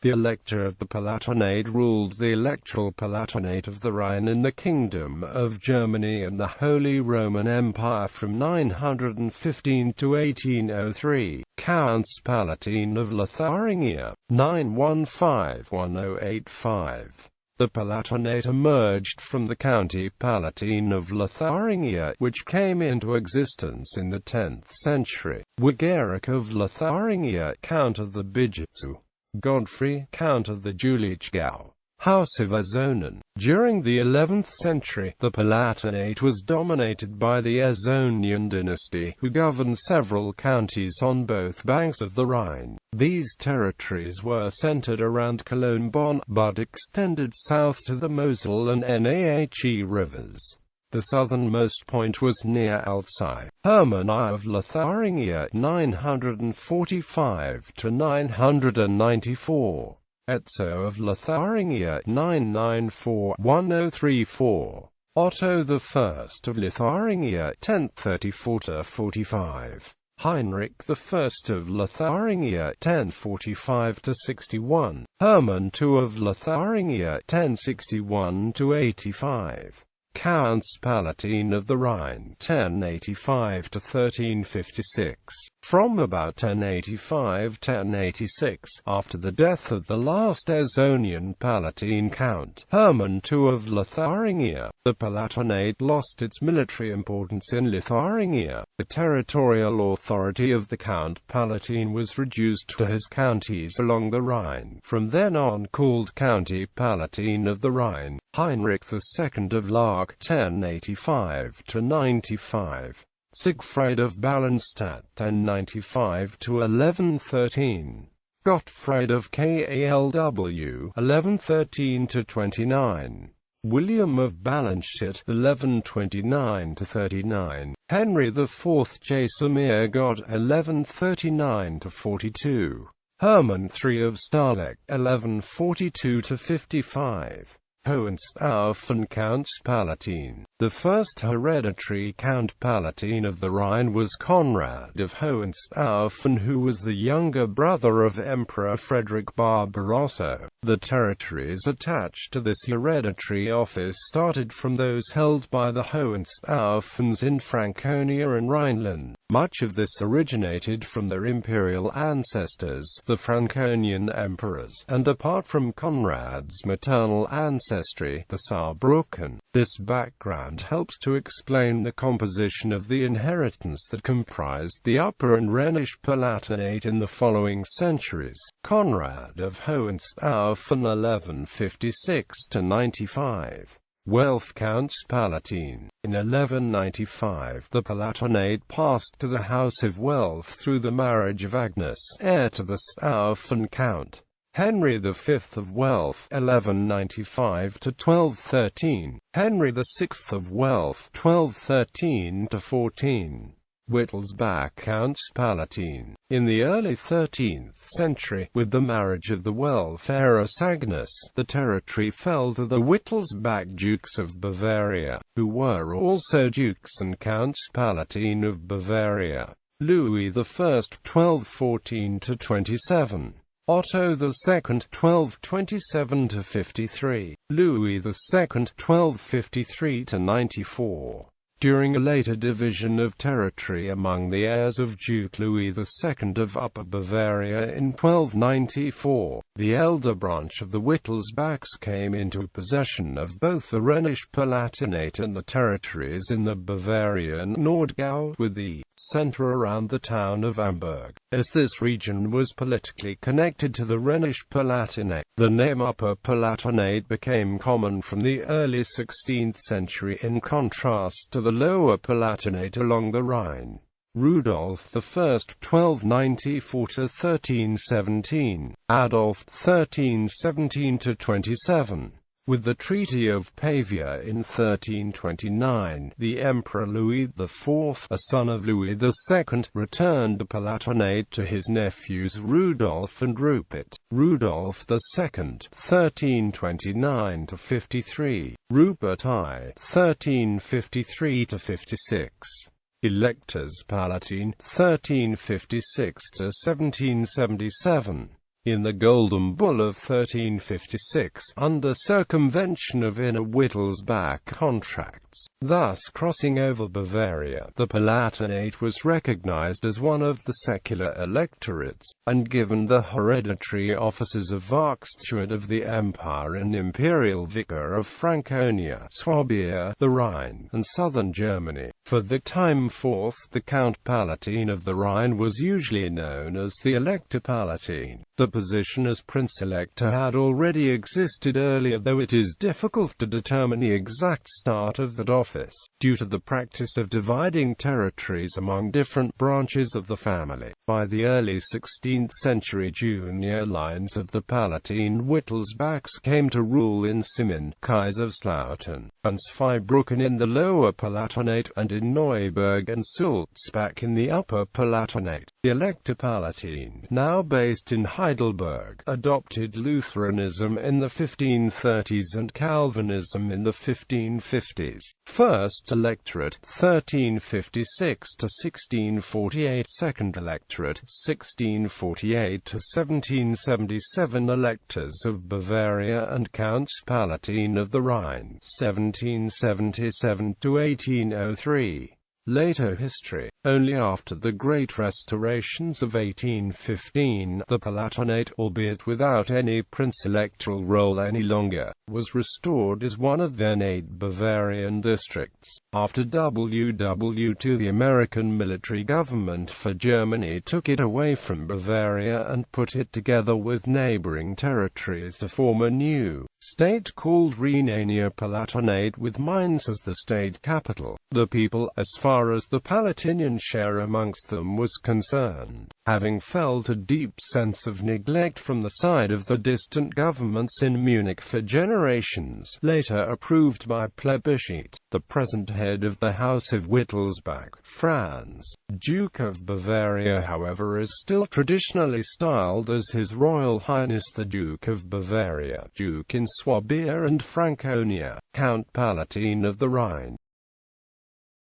The Elector of the Palatinate ruled the Electoral Palatinate of the Rhine in the Kingdom of Germany and the Holy Roman Empire from 915 to 1803. Counts Palatine of Lotharingia, 915-1085. The Palatinate emerged from the County Palatine of Lotharingia, which came into existence in the 10th century. Wigeric of Lotharingia, Count of the Bijitzu. Godfrey, Count of the Julichgau. House of Azonen. During the 11th century, the Palatinate was dominated by the Azonian dynasty, who governed several counties on both banks of the Rhine. These territories were centered around Cologne-Bonn, but extended south to the Mosel and Nahe rivers. The southernmost point was near Alzey. Hermann I of Lotharingia, 945 to 994. Etzo of Lotharingia, 994-1034. Otto I of Lotharingia, 1034-45. Heinrich I of Lotharingia, 1045-61. Hermann II of Lotharingia, 1061-85. Counts Palatine of the Rhine, 1085-1356. From about 1085-1086, after the death of the last Azonian Palatine Count, Hermann II of Lotharingia, the Palatinate lost its military importance in Lotharingia. The territorial authority of the Count Palatine was reduced to his counties along the Rhine, from then on called County Palatine of the Rhine. Heinrich II of Lark, 1085-95. Siegfried of Ballenstadt, 1095-1113. Gottfried of Kalw, 1113-29. William of Ballenstadt, 1129-39. Henry IV Jasomirgott, 1139-42. Hermann III of Starleck, 1142-55. Hohenstaufen Counts Palatine. The first hereditary Count Palatine of the Rhine was Conrad of Hohenstaufen, who was the younger brother of Emperor Frederick Barbarossa. The territories attached to this hereditary office started from those held by the Hohenstaufens in Franconia and Rhineland. Much of this originated from their imperial ancestors, the Franconian emperors, and apart from Conrad's maternal ancestry, the Saarbrücken. This background helps to explain the composition of the inheritance that comprised the Upper and Rhenish Palatinate in the following centuries. Conrad of Hohenstaufen, 1156-95. Welf Counts Palatine. In 1195, the Palatinate passed to the House of Welf through the marriage of Agnes, heir to the Staufen Count. Henry V of Welf, 1195-1213. Henry VI of Welf, 1213-14. Wittelsbach Counts Palatine. In the early 13th century, with the marriage of the Welf heiress Agnes, the territory fell to the Wittelsbach Dukes of Bavaria, who were also Dukes and Counts Palatine of Bavaria. Louis I, 1214-27. Otto II, 1227-53. Louis II, 1253-94. During a later division of territory among the heirs of Duke Louis II of Upper Bavaria in 1294, the elder branch of the Wittelsbachs came into possession of both the Rhenish Palatinate and the territories in the Bavarian Nordgau, with the center around the town of Hamburg. As this region was politically connected to the Rhenish Palatinate, the name Upper Palatinate became common from the early 16th century in contrast to the Lower Palatinate along the Rhine. Rudolf I, 1294-1317. Adolf, 1317-27. With the Treaty of Pavia in 1329, the Emperor Louis IV, a son of Louis II, returned the Palatinate to his nephews Rudolf and Rupert. Rudolf II, 1329-53. Rupert I, 1353-56. Electors Palatine, 1356-1777. in the Golden Bull of 1356, under circumvention of inner Wittelsbach contracts, thus crossing over Bavaria. The Palatinate was recognized as one of the secular electorates, and given the hereditary offices of Volkssteward of the Empire and Imperial Vicar of Franconia, Swabia, the Rhine, and southern Germany. For the time forth, the Count Palatine of the Rhine was usually known as the Elector Palatine. The position as Prince-Elector had already existed earlier, though it is difficult to determine the exact start of that office, due to the practice of dividing territories among different branches of the family. By the early 16th century, junior lines of the Palatine Wittelsbachs came to rule in Simmen, Kaiserslautern, and Zweibrücken in the Lower Palatinate, and in Neuburg and Sulzbach in the Upper Palatinate. The Elector Palatine, now based in Heidelberg, adopted Lutheranism in the 1530s and Calvinism in the 1550s. First Electorate, 1356 to 1648. Second Electorate, 1648 to 1777. Electors of Bavaria and Counts Palatine of the Rhine, 1777 to 1803. Later history. Only after the Great Restorations of 1815, the Palatinate, albeit without any prince-electoral role any longer, was restored as one of then 8 Bavarian districts. After WW II, the American military government for Germany took it away from Bavaria and put it together with neighboring territories to form a new state called Rhenania Palatinate, with Mainz as the state capital. The people, as far as the Palatinian share amongst them was concerned, having felt a deep sense of neglect from the side of the distant governments in Munich for generations, later approved by plebiscite. The present head of the House of Wittelsbach, Franz, Duke of Bavaria, however, is still traditionally styled as His Royal Highness the Duke of Bavaria, Duke in Swabia and Franconia, Count Palatine of the Rhine.